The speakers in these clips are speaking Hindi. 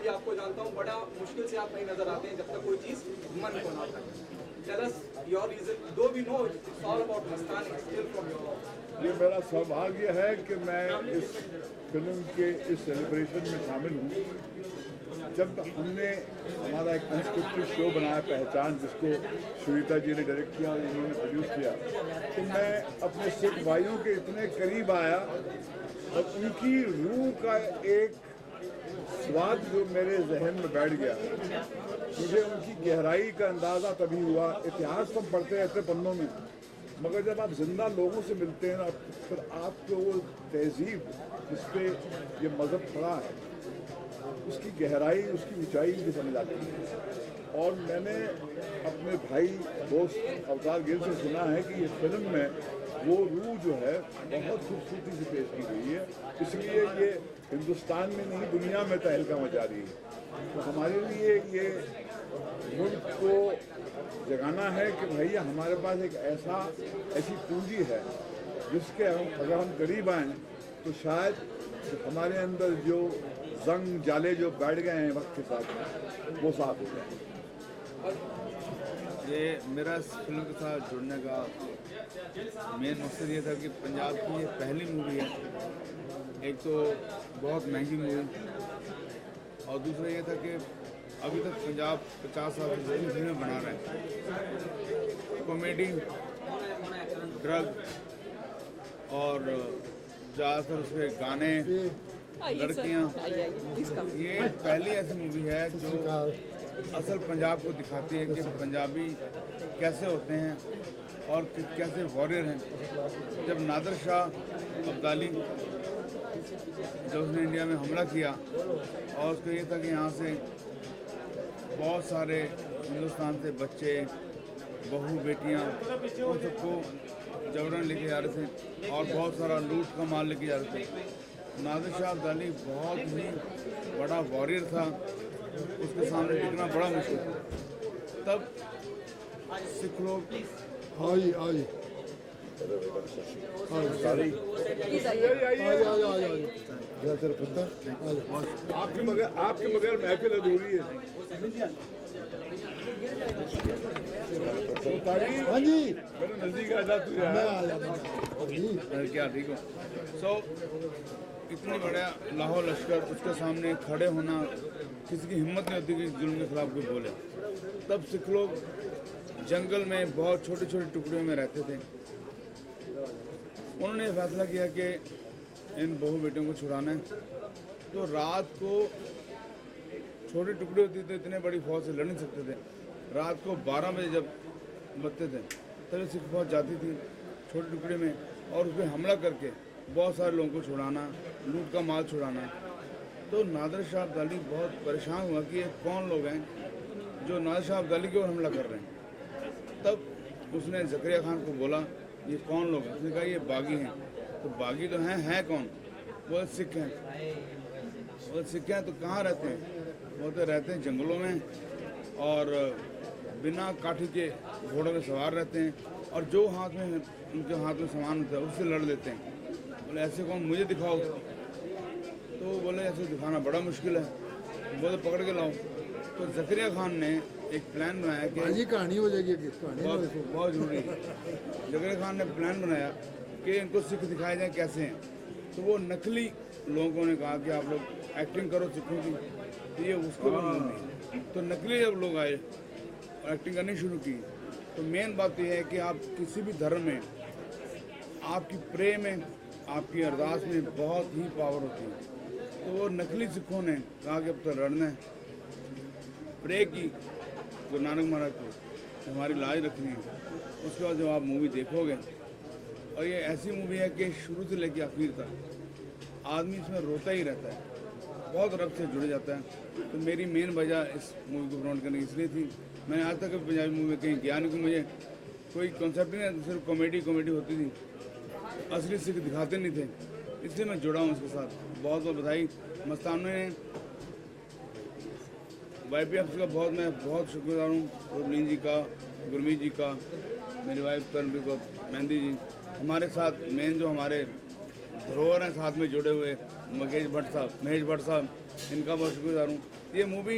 भी आपको जानता हूँ, बड़ा मुश्किल से आप नहीं नजर आते हैं जब तक कोई चीज मन को ना करे। Tell us your reason, though we know it's all about Mastani, still from your own. ये मेरा सौभाग्य है कि मैं इस फिल्म के इस सेलिब्रेशन में शामिल हूँ। जब हमने हमारा एक अनस्क्रिप्टेड शो बनाया पहचान, जिसको श्वेता जी ने डायरेक्ट किया और इन्होंने प्रोड्यूस किया, तो मैं अपने सिख भाइयों के इतने करीब आया और उनकी रूह का एक स्वाद जो मेरे जहन में बैठ गया, मुझे उनकी गहराई का अंदाज़ा तभी हुआ। इतिहास तो हम पढ़ते रहते पन्नों में, मगर जब आप जिंदा लोगों से मिलते हैं ना, फिर आपको वो तहजीब जिस पे ये मज़हब खड़ा है, उसकी गहराई, उसकी ऊंचाई मुझे समझ आती है। और मैंने अपने भाई दोस्त अवतार गिल से सुना है कि ये फिल्म में वो रूह जो है बहुत खूबसूरती से पेश की गई है, इसलिए ये हिंदुस्तान में नहीं दुनिया में तहलका मचा रही है। तो हमारे लिए ये मुल्क को जगाना है कि भैया हमारे पास एक ऐसी पूंजी है जिसके अगर हम करीब आएँ तो शायद हमारे अंदर जो जंग जाले जो बैठ गए हैं वक्त के साथ वो साफ हो जाए। ये मेरा इस फिल्म के साथ जुड़ने का मेन मकसद ये था कि पंजाब की ये पहली मूवी है, एक तो बहुत महंगी मूवी, और दूसरा ये था कि अभी तक पंजाब 50 साल से जितनी फिल्में बना रहे हैं, कॉमेडी, ड्रग और ज़्यादातर उसके गाने, लड़कियाँ, ये पहली ऐसी मूवी है जो असल पंजाब को दिखाती है कि पंजाबी कैसे होते हैं और कैसे वॉरियर हैं। जब नादिर शाह अब्दाली जब उसने इंडिया में हमला किया और उसको ये था कि यहाँ से बहुत सारे हिंदुस्तान से बच्चे, बहू, बेटियाँ, उन सबको जबरन लेके जा रहे थे और बहुत सारा लूट का माल लेके जा रहे थे। नादिर शाह अब्दाली बहुत ही बड़ा वॉरियर था, उसके सामने टिकना बड़ा मुश्किल था। तब सिख लोग आपके बगैर महफिल अधूरी है। हाँ जी, मेरे नजदीक आ जा, तू क्या ठीक हो। सो इतनी बड़ा लाहौर लश्कर, उसके सामने खड़े होना किसी की हिम्मत नहीं होती कि जुल्म के खिलाफ कोई बोले। तब सिख लोग जंगल में बहुत छोटे छोटे टुकड़ों में रहते थे। उन्होंने फैसला किया कि इन बहू बेटियों को छुड़ाना है, तो रात को छोटे टुकड़े होते थे, इतने बड़ी फौज से लड़ नहीं सकते थे। रात को 12 बजे जब बजते थे तभी सिख फौज जाती थी छोटे टुकड़े में और उस पर हमला करके बहुत सारे लोगों को छुड़ाना, लूट का माल छुड़ाना। तो नादिर शाह अब्दाली बहुत परेशान हुआ कि ये कौन लोग हैं जो नादिर शाह अब्दाली की ओर हमला कर रहे हैं। तब उसने ज़करिया खान को बोला, ये कौन लोग हैं? उसने कहा ये बागी हैं। तो बागी तो हैं कौन? वो सिख हैं। वो सिख हैं तो कहाँ रहते हैं? वो तो रहते हैं जंगलों में और बिना काठी के घोड़ों में सवार रहते हैं और जो हाथ में उनके हाथ में सामान होता है उससे लड़ लेते हैं। बोले ऐसे कौन, मुझे दिखाओ। तो बोले ऐसे दिखाना बड़ा मुश्किल है, बोले पकड़ के लाओ। तो ज़करिया खान ने एक प्लान बनाया कि कहानी हो जाएगी, बहुत ज़रूरी है। ज़करिया खान ने प्लान बनाया कि इनको सिख दिखाए जाए कैसे हैं। तो वो नकली लोगों ने कहा कि आप लोग एक्टिंग करो सिखों की, तो ये उसको नहीं। तो नकली जब लोग आए और एक्टिंग करनी शुरू की, तो मेन बात यह है कि आप किसी भी धर्म में आपकी प्रे में, आपकी अरदास में बहुत ही पावर होती है। तो वो नकली सिखों ने कहा कि अब तो लड़ना है, प्रे की गुरु नानक महाराज को हमारी लाज रखनी है। उसके बाद जब आप मूवी देखोगे, और ये ऐसी मूवी है कि शुरू से लेकर आखिर तक आदमी इसमें रोता ही रहता है, बहुत रब से जुड़ जाता है। तो मेरी मेन वजह इस मूवी को प्रमोट करने की इसलिए थी। मैंने आज तक पंजाबी मूवी में कहीं गया नहीं, कि मुझे कोई कॉन्सेप्ट नहीं है, सिर्फ कॉमेडी होती थी, असली सिख दिखाते नहीं थे, इसलिए मैं जुड़ा हूँ उसके साथ। बहुत बहुत बधाई मस्ताना ने, YPF का मैं बहुत शुक्रगुजार हूँ, गुरमीत जी का, गुरमीत जी का, मेरी वाइफ तनवीर कौर मेहंदी जी, हमारे साथ मेन जो हमारे धरोहर हैं साथ में जुड़े हुए महेश भट्ट साहब, इनका बहुत शुक्रगुजार हूँ। ये मूवी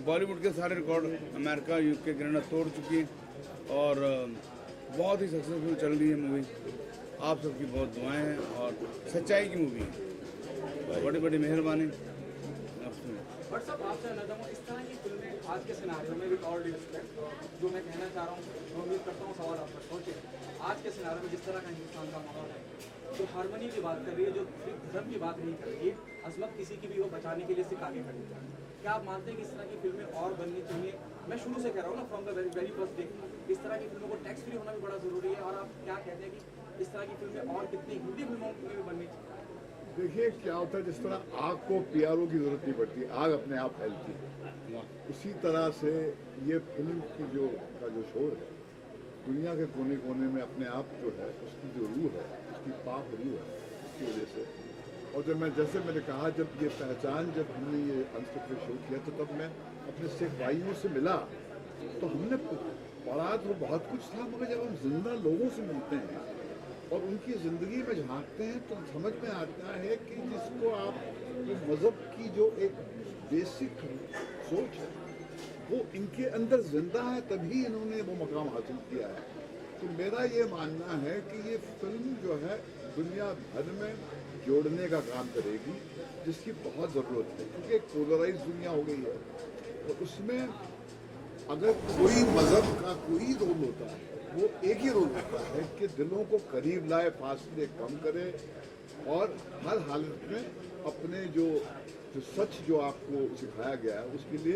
बॉलीवुड के सारे रिकॉर्ड अमेरिका यूके कनाडा तोड़ चुकी है और बहुत ही सक्सेसफुल चल रही है मूवी। आप सबकी बहुत दुआएं हैं और सच्चाई की मूवी है, बड़ी बड़ी मेहरबानी। बट सब आपसे कहना चाहूँगा इस तरह की फिल्में आज के सिनारियों में विद ऑल ड्यू रिस्पेक्ट जो मैं कहना चाह रहा हूँ, मैं उम्मीद करता हूँ सवाल आप तक पहुँचे। आज के सिनारियों में जिस तरह का हिंदुस्तान का माहौल है, जो हारमोनी की बात कर रही है, जो धर्म की बात नहीं कर रही है, अजमत किसी की भी वो बचाने के लिए सिर्फ आगे खड़ी है। क्या आप मानते हैं कि इस तरह की फिल्में और बननी चाहिए? मैं शुरू से कह रहा हूँ ना, from the very first day, इस तरह की फिल्मों को टैक्स फ्री होना भी बड़ा जरूरी है। और आप क्या कहते हैं कि इस तरह की फिल्में और कितनी हिंदी फिल्मों में भी बननी चाहिए? देखिए क्या होता है, जिस तरह आग को पीआरओ की जरूरत नहीं पड़ती, आग अपने आप फैलती है, उसी तरह से ये फिल्म की जो शोर है दुनिया के कोने कोने में अपने आप जो है उसकी जो रूह है, उसकी पाक रूह है, उसकी वजह से। और जब जैसे मैंने कहा, जब ये पहचान जब हमने ये अनस्क्रिप्टेड शो किया तो तब मैं अपने सिख भाइयों से मिला तो हमने पढ़ा तो बहुत कुछ था, मगर जब हम जिंदा लोगों से मिलते हैं और उनकी ज़िंदगी में झांकते हैं तो समझ में आता है कि जिसको आप मज़हब की जो एक बेसिक सोच है वो इनके अंदर जिंदा है, तभी इन्होंने वो मकाम हासिल किया है। तो मेरा ये मानना है कि ये फिल्म जो है दुनिया भर में जोड़ने का काम करेगी, जिसकी बहुत ज़रूरत है, क्योंकि एक पोलराइज दुनिया हो गई है। और उसमें अगर कोई मज़हब का कोई रोल होता है, वो एक ही रोल होता है कि दिलों को करीब लाए, फासले कम करे और हर हालत में अपने जो सच जो आपको सिखाया गया है उसके लिए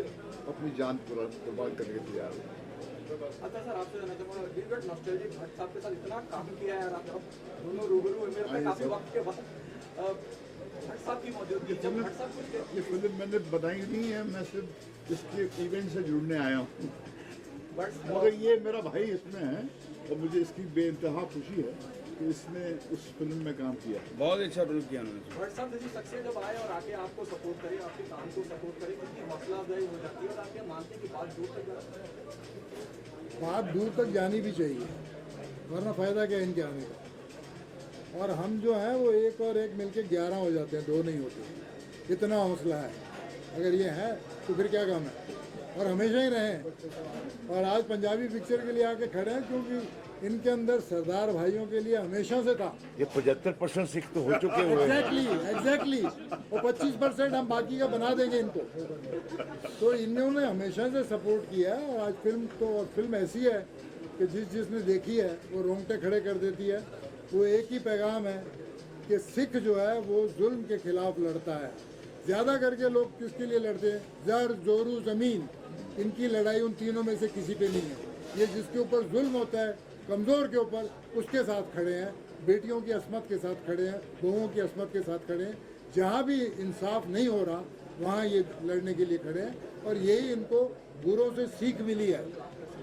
अपनी जान कुर्बान करने के लिए तैयार है। अच्छा सर, आपसे जानना चाहूँगा, दिलगट नॉस्टैल्जिक भट्ट साहब के साथ इतना काम किया है, आप दोनों रूबरू हुए मेरे पे काफ़ी वक्त के बाद। भट्ट साहब की मौजूदगी, जब भट्ट साहब कुछ ये फिल्म मैंने बनाई नहीं है, मैं सिर्फ इसके इवेंट से जुड़ने आया हूँ, मगर ये मेरा भाई इसमें है और मुझे इसकी बेइंतहा खुशी है कि इसने उस फिल्म में काम किया। बहुत अच्छा रोल किया उन्होंने। भट्ट साहब जैसी शख्सियत जब आए और आके आपको सपोर्ट करे, आपके काम को सपोर्ट करे, कितनी हौसला अफजाई हो जाती है और आप ये मानते हैं कि बात दूर तक जाती है? बात दूर तक जानी भी चाहिए, वरना फ़ायदा क्या इनके आने का। और हम जो हैं वो एक और एक मिलके 11 हो जाते हैं, 2 नहीं होते। इतना हौसला है, अगर ये है तो फिर क्या काम है, और हमेशा ही रहें। और आज पंजाबी पिक्चर के लिए आके खड़े हैं क्योंकि इनके अंदर सरदार भाइयों के लिए हमेशा से था। ये 75% सिख तो हो चुके हुए हैं। एग्जैक्टली और 25% हम बाकी का बना देंगे इनको। तो इन्होंने हमेशा से सपोर्ट किया है। और आज फिल्म ऐसी है कि जिसने देखी है वो रोंगटे खड़े कर देती है। वो एक ही पैगाम है कि सिख जो है वो जुल्म के खिलाफ लड़ता है। ज़्यादा करके लोग किसके लिए लड़ते हैं? जर जोरू ज़मीन, इनकी लड़ाई उन तीनों में से किसी पे नहीं है। ये जिसके ऊपर जुल्म होता है कमज़ोर के ऊपर, उसके साथ खड़े हैं। बेटियों की असमत के साथ खड़े हैं, बहुओं की असमत के साथ खड़े हैं। जहाँ भी इंसाफ नहीं हो रहा वहाँ ये लड़ने के लिए खड़े हैं। और यही इनको बुरों से सीख मिली है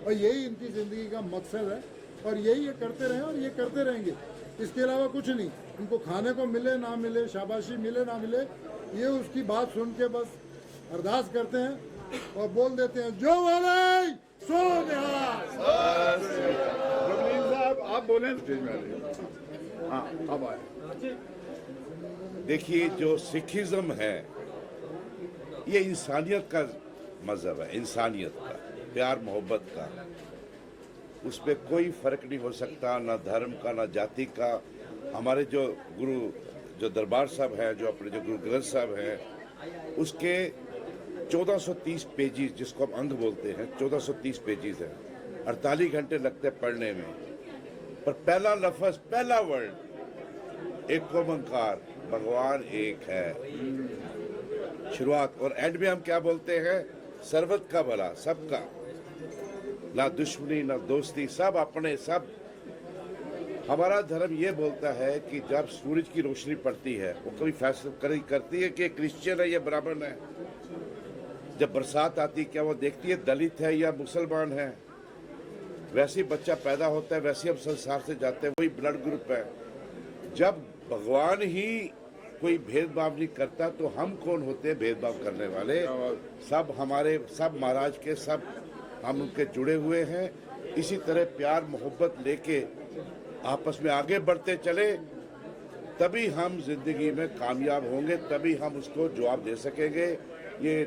और यही इनकी ज़िंदगी का मकसद है। और यही ये करते रहें और ये करते रहेंगे, इसके अलावा कुछ नहीं। इनको खाने को मिले ना मिले, शाबाशी मिले ना मिले, ये उसकी बात सुन के बस अरदास करते हैं और बोल देते हैं, जो वाले सो निहाल। रवनीत साहब आप बोलें स्टेज में आ रहे। हाँ अब आए। देखिए जो सिखिज्म है ये इंसानियत का मजहब है, इंसानियत का, प्यार मोहब्बत का। उस पर कोई फर्क नहीं हो सकता, ना धर्म का ना जाति का। हमारे जो गुरु जो दरबार साहब हैं, जो अपने जो गुरु ग्रंथ साहब हैं, उसके 1430 पेजेस, जिसको हम अंग बोलते हैं, 1430 पेजेस हैं। 48 घंटे लगते हैं पढ़ने में। पर पहला लफ्ज, पहला वर्ड एक ओंकार, भगवान एक है, शुरुआत। और एंड में हम क्या बोलते हैं? सर्वत का भला, सबका, ना दुश्मनी ना दोस्ती, सब अपने सब। हमारा धर्म ये बोलता है कि जब सूरज की रोशनी पड़ती है वो कभी फैसला करती है कि क्रिश्चियन है या ब्राह्मण है। जब बरसात आती क्या वो देखती है दलित है या मुसलमान है? वैसे ही बच्चा पैदा होता है, वैसे हम संसार से जाते हैं, वही ब्लड ग्रुप है। जब भगवान ही कोई भेदभाव नहीं करता तो हम कौन होते हैं भेदभाव करने वाले? सब हमारे, सब महाराज के, सब हम उनके जुड़े हुए हैं। इसी तरह प्यार मोहब्बत लेके आपस में आगे बढ़ते चले, तभी हम जिंदगी में कामयाब होंगे, तभी हम उसको जवाब दे सकेंगे। ये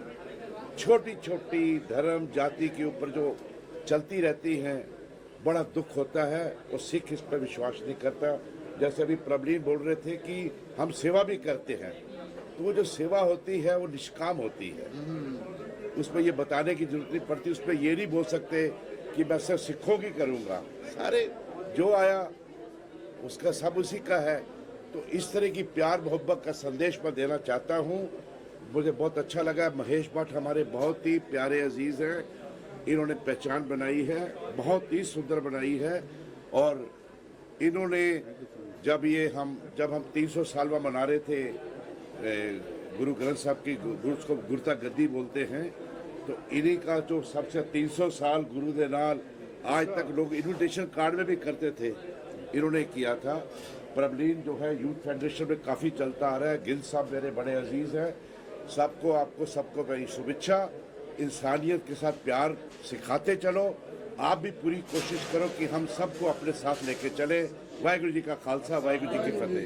छोटी छोटी धर्म जाति के ऊपर जो चलती रहती हैं, बड़ा दुख होता है। और सिख इस पर विश्वास नहीं करता। जैसे अभी प्रबलीन बोल रहे थे कि हम सेवा भी करते हैं, तो वो जो सेवा होती है वो निष्काम होती है, उसमें ये बताने की जरूरत नहीं पड़ती। उसमें ये नहीं बोल सकते कि मैं सिर्फ सिखों की करूँगा, सारे जो आया उसका सब उसी का है। तो इस तरह की प्यार मोहब्बत का संदेश मैं देना चाहता हूँ। मुझे बहुत अच्छा लगा। महेश भट्ट हमारे बहुत ही प्यारे अजीज़ हैं, इन्होंने पहचान बनाई है, बहुत ही सुंदर बनाई है। और इन्होंने जब हम 300 सालवा मना रहे थे गुरु ग्रंथ साहब की, उसको गुरता गद्दी बोलते हैं, तो इन्हीं का जो सबसे 300 साल गुरु दे नाल आज तक लोग इन्विटेशन कार्ड में भी करते थे, इन्होंने किया था। प्रबलीन जो है यूथ फेडरेशन में काफ़ी चलता आ रहा है। गिल साहब मेरे बड़े अजीज़ हैं। सबको आपको सबको मेरी शुभेच्छा। इंसानियत के साथ प्यार सिखाते चलो। आप भी पूरी कोशिश करो कि हम सबको अपने साथ लेके चले। वाहिगुरु जी का खालसा, वाहिगुरु जी की फतेह।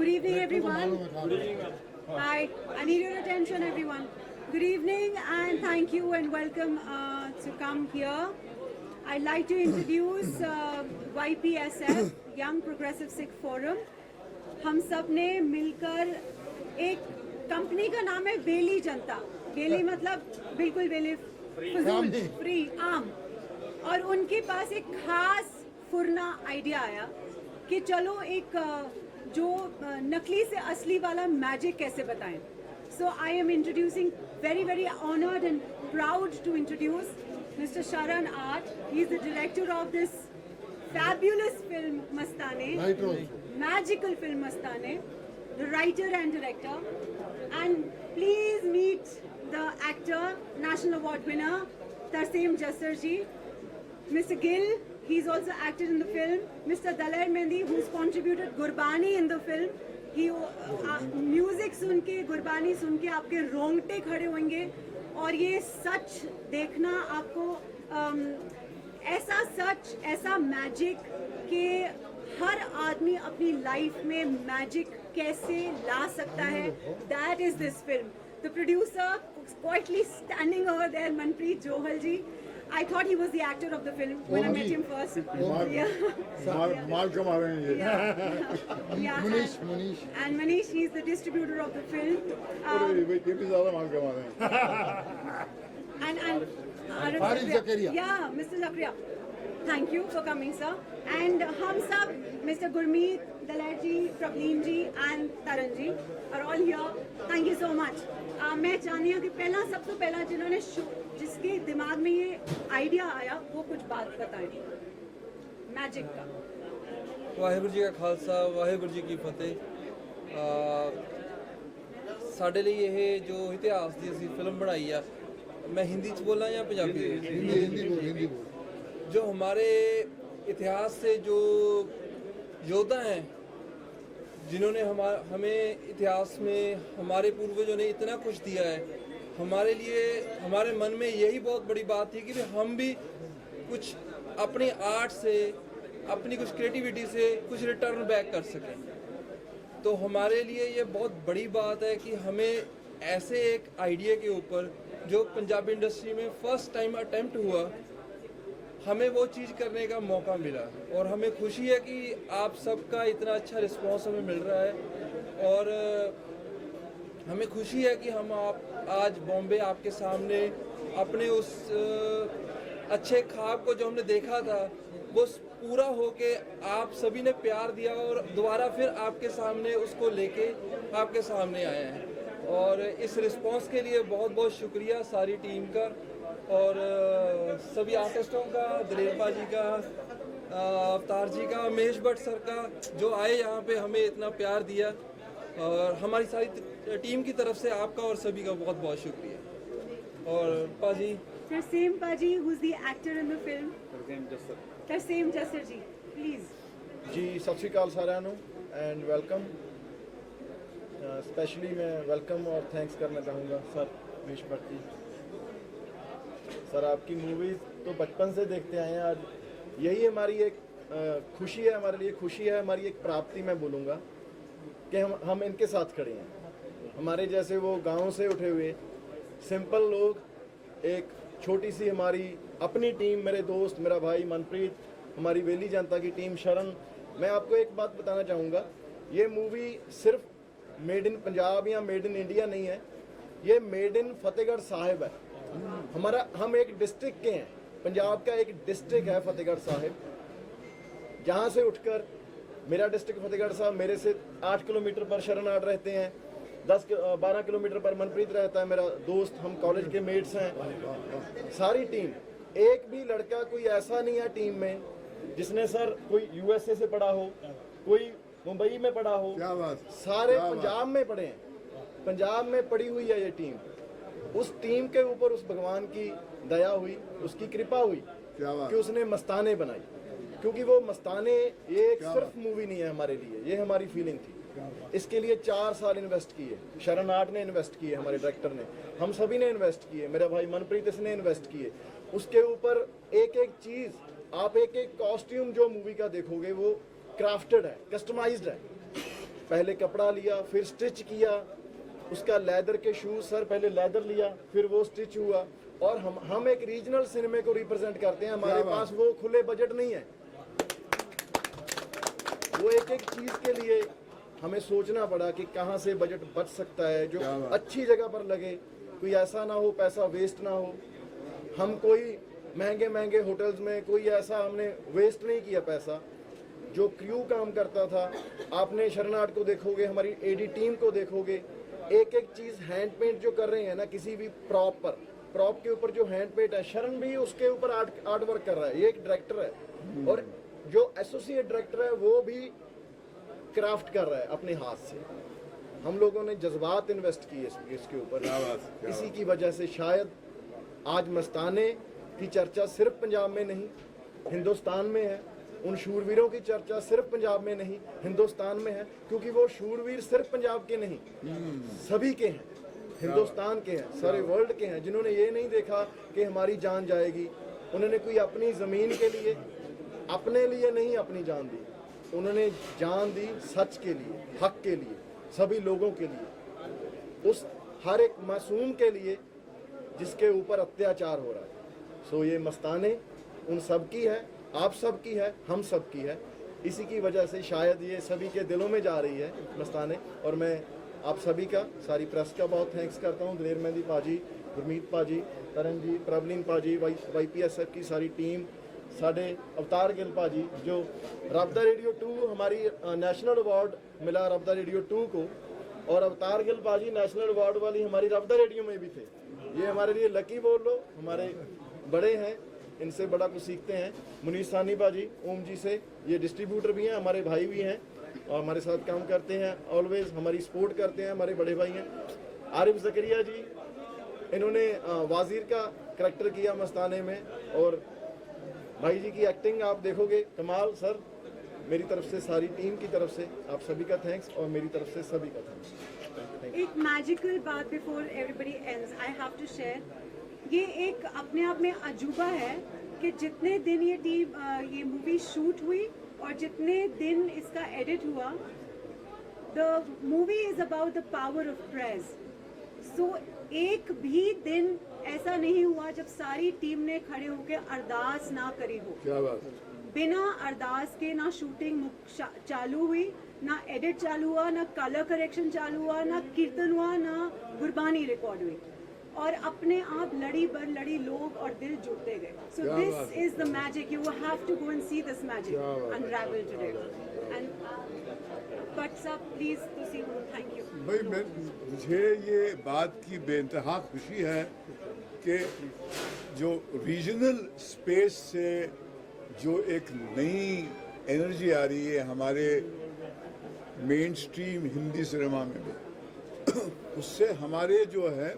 Good evening, everyone. Hi, I need your attention, everyone. Good evening, and thank you and welcome to come here. I'd like to introduce YPSF, Young Progressive Sikh Forum. हम सब ने मिलकर एक कंपनी का नाम है वेली जनता. वेली मतलब बिल्कुल वेली, फजूल, फ्री, आम. और उनके पास एक खास फुरना आइडिया आया कि चलो एक जो नकली से असली वाला मैजिक कैसे बताएं. So I am introducing, very honored and proud to introduce Mr. Sharan Art. He is the director of this fabulous film Mastane, magical film Mastane, the writer and director. And please meet the actor, National Award winner, Tarseem Jassar ji. Mr. Gill, he's also acted in the film. Mr. Daler Mendi, who's contributed Gurbani in the film. He music सुन के, गुरबानी सुन के आपके रोंगटे खड़े होंगे. और ये सच देखना आपको, ऐसा सच, ऐसा मैजिक कि हर आदमी अपनी लाइफ में मैजिक कैसे ला सकता है. That is this film. The producer quietly standing over there, Manpreet Johal ji. I thought he was the actor of the film when I met him first. माल कमा रहे हैं ये. Yeah. Manish. And Manish, he's the distributor of the film. ये भी ज़्यादा माल कमा रहे हैं. And Farid Zakaria. Yeah, Mr. Zakaria. Thank you for coming, sir. And hum sab, Mr. Gurmeet, Daler ji, Praveen ji, and Taran ji are all here. Thank you so much. मैं चाहती हूँ कि सबसे पहला जिन्होंने जिसके दिमाग में ये आइडिया आया वो कुछ बात बताएं मैजिक का. ਵਾਹਿਗੁਰੂ ਜੀ ਕਾ ਖਾਲਸਾ, ਵਾਹਿਗੁਰੂ ਜੀ ਕੀ ਫਤਿਹ. ਸਾਡੇ ਲਈ ਇਹ ਜੋ ਇਤਿਹਾਸ ਦੀ ਅਸੀਂ ਫਿਲਮ ਬਣਾਈ ਆ, मैं हिंदी च बोला या पंजाबी? हिंदी बोल. जो हमारे इतिहास से जो योद्धा हैं, जिन्होंने हमें इतिहास में हमारे पूर्वजों ने इतना कुछ दिया है, हमारे लिए, हमारे मन में यही बहुत बड़ी बात थी कि हम भी कुछ अपनी आर्ट से, अपनी कुछ क्रिएटिविटी से कुछ रिटर्न बैक कर सकें. तो हमारे लिए ये बहुत बड़ी बात है कि हमें ऐसे एक आइडिया के ऊपर जो पंजाबी इंडस्ट्री में फर्स्ट टाइम अटेम्प्ट हुआ, हमें वो चीज़ करने का मौका मिला. और हमें खुशी है कि आप सबका इतना अच्छा रिस्पांस हमें मिल रहा है. और हमें खुशी है कि हम आज बॉम्बे आपके सामने अपने उस अच्छे ख्वाब को जो हमने देखा था वो पूरा होके आप सभी ने प्यार दिया और दोबारा फिर आपके सामने उसको लेके आपके सामने आए हैं. और इस रिस्पांस के लिए बहुत बहुत शुक्रिया सारी टीम का और सभी आर्टिस्टों का, दलेर पाजी का, अवतार जी का, महेश भट्ट सर का, जो आए यहाँ पे हमें इतना प्यार दिया. और हमारी सारी टीम की तरफ से आपका और सभी का बहुत बहुत शुक्रिया. और पाजी, Tarseem Paji, who's the actor in the film. Tarseem Jassar ji, please. जी सत श्री अकाल साਰਿਆਂ ਨੂੰ एंड वेलकम. स्पेशली मैं वेलकम और थैंक्स करना चाहूँगा सर महेश भट्ट जी. सर आपकी मूवीज़ तो बचपन से देखते आए हैं. आज यही हमारी एक खुशी है, हमारे लिए खुशी है, हमारी एक प्राप्ति मैं बोलूँगा कि हम इनके साथ खड़े हैं. हमारे जैसे वो गांव से उठे हुए सिंपल लोग, एक छोटी सी हमारी अपनी टीम, मेरे दोस्त, मेरा भाई मनप्रीत, हमारी वेली जनता की टीम, शरण. मैं आपको एक बात बताना चाहूँगा, ये मूवी सिर्फ मेड इन पंजाब या मेड इन इंडिया नहीं है, ये मेड इन फतेहगढ़ साहिब है. हम एक डिस्ट्रिक्ट के हैं, पंजाब का एक डिस्ट्रिक्ट है फतेहगढ़ साहिब. जहाँ से उठकर मेरा डिस्ट्रिक्ट फतेहगढ़ साहब, मेरे से 8 किलोमीटर पर शरण आर्ट रहते हैं, 10-12 किलोमीटर पर मनप्रीत रहता है मेरा दोस्त. हम कॉलेज के मेट्स हैं सारी टीम. एक भी लड़का कोई ऐसा नहीं है टीम में जिसने सर कोई यूएसए से पढ़ा हो, कोई मुंबई में पढ़ा हो. क्या बात. सारे पंजाब में पढ़े हैं, पंजाब में पढ़ी हुई है ये टीम. उस टीम के ऊपर उस भगवान की दया हुई, उसकी कृपा हुई कि उसने मस्ताने बनाई. क्योंकि वो मस्ताने ये एक सिर्फ मूवी नहीं है हमारे लिए, ये हमारी फीलिंग थी. इसके लिए 4 साल इन्वेस्ट किए, शरण आर्ट ने इन्वेस्ट किए, हमारे डायरेक्टर ने, हम सभी ने इन्वेस्ट किए, मेरा भाई मनप्रीत इसने इन्वेस्ट किए. उसके ऊपर एक एक चीज़, आप एक एक कॉस्ट्यूम जो मूवी का देखोगे वो क्राफ्टेड है, कस्टमाइज्ड है. पहले कपड़ा लिया, फिर स्टिच किया, उसका लेदर के शूज सर, पहले लेदर लिया, फिर वो स्टिच हुआ। और हम एक रीजनल सिनेमा को रिप्रेजेंट करते हैं, हमारे पास वो खुले बजट नहीं है। वो एक एक चीज के लिए हमें सोचना पड़ा कि कहाँ से बजट बच सकता है जो अच्छी जगह पर लगे, कोई ऐसा ना हो पैसा वेस्ट ना हो। हम कोई महंगे महंगे होटल्स में कोई ऐसा हमने वेस्ट नहीं किया पैसा। जो क्रू काम करता था, आपने शरनाट को देखोगे, हमारी एडी टीम को देखोगे, एक एक चीज़ हैंड पेंट जो कर रहे हैं ना, किसी भी प्रॉप पर, प्रॉप के ऊपर जो हैंड पेंट है, शरण भी उसके ऊपर आर्ट वर्क कर रहा है। ये एक डायरेक्टर है और जो एसोसिएट डायरेक्टर है वो भी क्राफ्ट कर रहा है अपने हाथ से। हम लोगों ने जज्बात इन्वेस्ट किए इसके ऊपर। इसी की वजह से शायद आज मस्ताने की चर्चा सिर्फ पंजाब में नहीं, हिंदुस्तान में है। उन शूरवीरों की चर्चा सिर्फ पंजाब में नहीं, हिंदुस्तान में है, क्योंकि वो शूरवीर सिर्फ पंजाब के नहीं, सभी के हैं, हिंदुस्तान के हैं, सारे वर्ल्ड के हैं, जिन्होंने ये नहीं देखा कि हमारी जान जाएगी। उन्होंने कोई अपनी ज़मीन के लिए, अपने लिए नहीं अपनी जान दी, उन्होंने जान दी सच के लिए, हक के लिए, सभी लोगों के लिए, उस हर एक मासूम के लिए जिसके ऊपर अत्याचार हो रहा है। सो ये मस्ताने उन सब की है, आप सब की है, हम सब की है। इसी की वजह से शायद ये सभी के दिलों में जा रही है मस्ताने। और मैं आप सभी का, सारी प्रेस का बहुत थैंक्स करता हूँ। दलेर मेहंदी पाजी, गुरमीत पाजी, तरन जी, प्रभलीन पाजी, YPSF की सारी टीम, साढ़े अवतार गिल पाजी, जो रब दा रेडियो 2 हमारी नेशनल अवार्ड मिला रब दा रेडियो 2 को, और अवतार गिल पाजी नेशनल अवार्ड वाली हमारी रब दा रेडियो में भी थे। ये हमारे लिए लकी बोल लो, हमारे बड़े हैं, इनसे बड़ा कुछ सीखते हैं। मुनीस सानी बाजी, ओम जी से, ये डिस्ट्रीब्यूटर भी हैं, हमारे भाई भी हैं और हमारे साथ काम करते हैं, ऑलवेज हमारी सपोर्ट करते हैं, हमारे बड़े भाई हैं। आरिफ जकरिया जी, इन्होंने वाजीर का करैक्टर किया मस्ताने में, और भाई जी की एक्टिंग आप देखोगे कमाल। सर, मेरी तरफ से, सारी टीम की तरफ से आप सभी का थैंक्स, और मेरी तरफ से सभी का थैंक्स। एक मैजिकल बात before everybody ends I have to share, ये एक अपने आप में अजूबा है कि जितने दिन ये मूवी शूट हुई और जितने दिन इसका एडिट हुआ, the movie is about the power of praise. So एक भी दिन ऐसा नहीं हुआ जब सारी टीम ने खड़े होकर अरदास ना करी हो। क्या बात है। बिना अरदास के ना शूटिंग चालू हुई, ना एडिट चालू हुआ, ना कलर करेक्शन चालू हुआ, ना कीर्तन हुआ, ना गुरबानी रिकॉर्ड हुई, और अपने आप लड़ी बर लड़ी लोग और दिल जुड़ते गए। So this is the magic, you have to go and see this magic unravel today. And but सब please to see, thank you. भाई मुझे ये बात की बेइंतहा खुशी है कि जो रीजनल स्पेस से जो एक नई एनर्जी आ रही है हमारे मेन स्ट्रीम हिंदी सिनेमा में भी, उससे हमारे जो है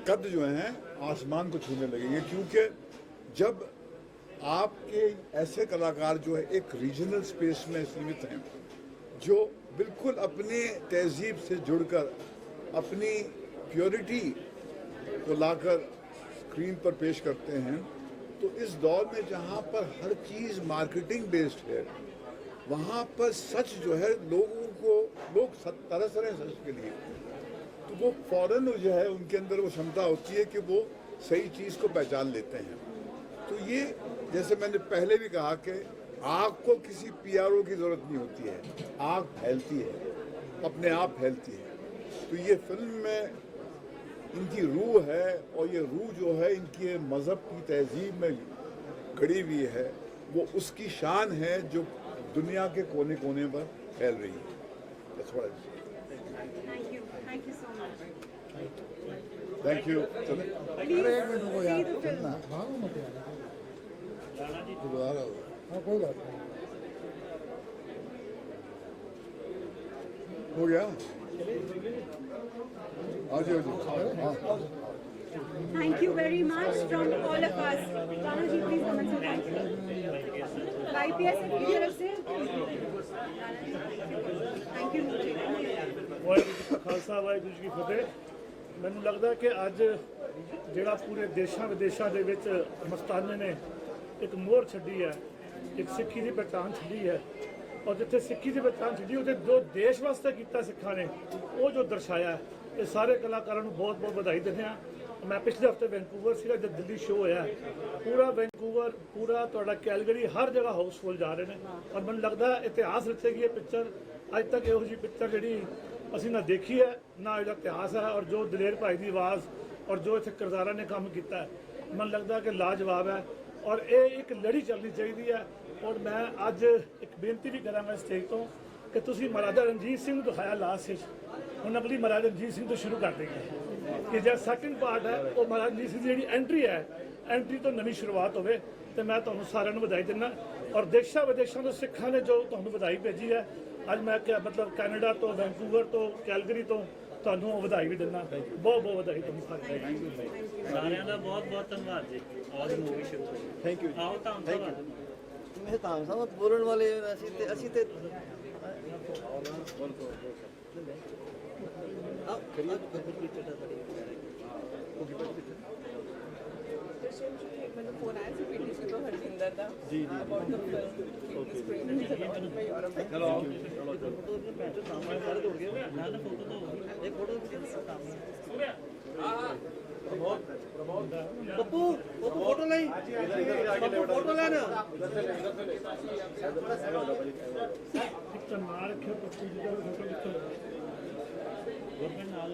कद जो हैं आसमान को छूने लगेंगे। क्योंकि जब आपके ऐसे कलाकार जो है एक रीजनल स्पेस में सीमित हैं, जो बिल्कुल अपनी तहजीब से जुड़कर अपनी प्योरिटी को लाकर स्क्रीन पर पेश करते हैं, तो इस दौर में जहाँ पर हर चीज़ मार्केटिंग बेस्ड है, वहाँ पर सच जो है लोग तरस रहे हैं सच के लिए, तो वो फौरन जो है उनके अंदर वो क्षमता होती है कि वो सही चीज़ को पहचान लेते हैं। तो ये जैसे मैंने पहले भी कहा कि आग को किसी PRO की ज़रूरत नहीं होती है, आग फैलती है, अपने आप फैलती है। तो ये फिल्म में इनकी रूह है, और ये रूह जो है इनकी मज़हब की तहजीब में गड़ी हुई है, वो उसकी शान है जो दुनिया के कोने कोने पर फैल रही है। That's what I say. Thank you so much. Thank you. Please see the film. हाँ, कोई बात नहीं। हो गया? आज हाँ। Thank you very much from all of us. Rana ji, please come and say thank you. YPSF की तरफ से thank you. ਵਾਹਿਗੁਰੂ ਜੀ ਕਾ ਖਾਲਸਾ ਵਾਹਿਗੁਰੂ ਜੀ ਕੀ ਫਤਿਹ। ਮੈਨੂੰ ਲੱਗਦਾ ਕਿ ਅੱਜ ਜਿਹੜਾ ਪੂਰੇ ਦੇਸ਼ਾਂ ਵਿਦੇਸ਼ਾਂ ਦੇ ਵਿੱਚ ਮਸਤਾਨੇ ਨੇ ਇੱਕ ਮੋਹਰ ਛੱਡੀ ਹੈ, ਇੱਕ ਸਿੱਖੀ ਦੀ ਪਹਿਚਾਣ ਛੱਡੀ ਹੈ, ਔਰ ਜਿੱਥੇ ਸਿੱਖੀ ਦੀ ਪਹਿਚਾਣ ਸੀ ਉਹਦੇ ਜੋ ਦੇਸ਼ ਵਾਸਤੇ ਕੀਤਾ ਸਿੱਖਾਂ ਨੇ ਉਹ ਜੋ ਦਰਸਾਇਆ ਹੈ, ਇਹ ਸਾਰੇ ਕਲਾਕਾਰਾਂ ਨੂੰ ਬਹੁਤ ਬਹੁਤ ਵਧਾਈ ਦਿੰਦੇ ਹਾਂ। ਮੈਂ ਪਿਛਲੇ ਹਫਤੇ ਵੈਨਕੂਵਰ ਸੀਗਾ ਜਦ ਦਿੱਲੀ ਸ਼ੋਅ ਹੋਇਆ, ਪੂਰਾ ਵੈਨਕੂਵਰ, ਪੂਰਾ ਤੁਹਾਡਾ ਕੈਲਗਰੀ, ਹਰ ਜਗ੍ਹਾ ਹਾਊਸਫੁੱਲ ਜਾ ਰਹੇ ਨੇ ਔਰ ਮੈਨੂੰ ਲੱਗਦਾ ਇਤਿਹਾਸ ਰਚੇਗੀ ਇਹ ਪਿਕਚਰ। ਅੱਜ ਤੱਕ ਇਹੋ ਜਿਹੀ ਪਿਕਚਰ ਜਿਹੜੀ ਅਸੀਂ ਨਾ ਦੇਖੀ ਹੈ ਨਾ ਇਹਦਾ ਇਤਿਹਾਸ ਹੈ, ਔਰ ਜੋ ਦਲੇਰ ਭਾਈ ਦੀ ਆਵਾਜ਼ ਔਰ ਜੋ ਇੱਥੇ ਕਿਰਦਾਰਾਂ ਨੇ ਕੰਮ ਕੀਤਾ ਹੈ, ਮੈਨੂੰ ਲੱਗਦਾ ਕਿ ਲਾਜਵਾਬ ਹੈ ਔਰ ਇਹ ਇੱਕ ਲੜੀ ਚੱਲਣੀ ਚਾਹੀਦੀ ਹੈ। ਔਰ ਮੈਂ ਅੱਜ ਇੱਕ ਬੇਨਤੀ ਵੀ ਕਰਾਂਗਾ ਸਟੇਜ ਤੋਂ ਕਿ ਤੁਸੀਂ ਮਹਾਰਾਜਾ ਰਣਜੀਤ ਸਿੰਘ ਨੂੰ ਦਿਖਾਇਆ ਲਾਸਟ ਵਿੱਚ, ਹੁਣ ਅਗਲੀ ਮਹਾਰਾਜਾ ਰਣਜੀਤ ਸਿੰਘ ਤੋਂ ਸ਼ੁਰੂ ਕਰ ਦੇंगे ਕਿ ਜਿਹੜਾ ਸੈਕਿੰਡ ਪਾਰਟ ਹੈ ਉਹ ਮਹਾਰਾਜਾ ਰਣਜੀਤ ਸਿੰਘ ਦੀ ਜਿਹੜੀ ਐਂਟਰੀ ਹੈ, ਐਂਟਰੀ ਤੋਂ ਨਵੀਂ ਸ਼ੁਰੂਆਤ ਹੋਵੇ। ਤੇ ਮੈਂ ਤੁਹਾਨੂੰ ਸਾਰਿਆਂ ਨੂੰ ਵਧਾਈ ਦਿੰਦਾ ਔਰ ਦੇਸ਼ਾਂ ਵਿਦੇਸ਼ਾਂ ਤੋਂ ਸਿੱਖਾਂ ਨੇ ਜੋ ਤੁਹਾਨੂੰ ਵਧਾਈ ਭੇਜੀ ਹੈ, ਅੱਜ ਮੈਂ ਮਤਲਬ ਕੈਨੇਡਾ ਤੋਂ, ਵੈਨਕੂਵਰ ਤੋਂ, ਕੈਲਗਰੀ ਤੋਂ ਤੁਹਾਨੂੰ ਵਧਾਈ ਵੀ ਦਿੰਦਾ। ਬਹੁਤ ਬਹੁਤ ਵਧਾਈ ਤੁਹਾਨੂੰ ਸਾਰਿਆਂ ਦਾ ਬਹੁਤ ਬਹੁਤ ਧੰਨਵਾਦ ਜੀ। ਆਲ ਮੂਵੀ ਸ਼ੁਰੂ ਥੈਂਕ ਯੂ ਆਓ ਤਾਂ ਮੈਂ ਤਾਂ ਸਾਹਿਬ ਬੋਲਣ ਵਾਲੇ ਅਸੀਂ ਤੇ ਮੈਨੂੰ ਫੋਨ ਆਇਆ ਸੀ ਪੀਟੀਸੀ ਤੋਂ ਹਰਜਿੰਦਰ ਦਾ ਜੀ ਅਬਾਊਟ ਦ ਫਿਲਮ ਸਕਰੀਨਿੰਗ ਮੈਂ ਯੂਰਪ ਵਿੱਚ ਸਾਹਮਣੇ ਸਾਰੇ ਦੌੜ ਗਏ ਨਾਲ ਫੋਟੋ ਤੋਂ ਇੱਕ ਫੋਟੋ पप्पू फोटो नहीं फोटो लेना ਇੱਕ ਤਾਂ ਨਾਲ ਰੱਖਿਓ ਪੱਪੂ ਜੀ ਦਾ ਫੋਟੋ ਕਿੱਥੇ ਗਵਰਨਮੈਂਟ ਨਾਲ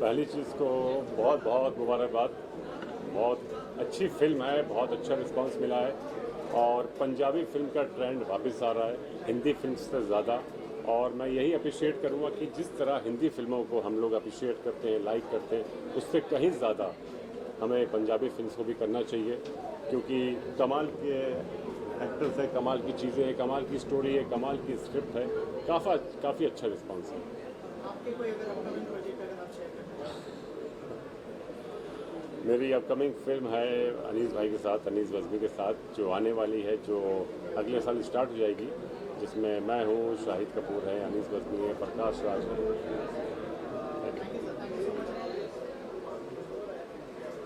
पहली चीज़ को बहुत बहुत मुबारकबाद। बहुत अच्छी फिल्म है, बहुत अच्छा रिस्पांस मिला है और पंजाबी फिल्म का ट्रेंड वापस आ रहा है हिंदी फिल्म से ज़्यादा। और मैं यही अप्रिशिएट करूँगा कि जिस तरह हिंदी फिल्मों को हम लोग अप्रिशिएट करते हैं, लाइक करते हैं, उससे कहीं ज़्यादा हमें पंजाबी फिल्म्स को भी करना चाहिए, क्योंकि कमाल के एक्टर्स है, कमाल की चीज़ें हैं, कमाल की स्टोरी है, कमाल की स्क्रिप्ट है, काफ़ी अच्छा रिस्पांस है। आपके कोई अगर अपकमिंग प्रोजेक्ट अगर आप शेयर करना मेरी अपकमिंग फिल्म है अनीस भाई के साथ, अनीस वज़मी के साथ, जो आने वाली है, जो अगले साल स्टार्ट हो जाएगी, जिसमें मैं हूँ, शाहिद कपूर है, अनीस वज़मी है, प्रकाश राज है,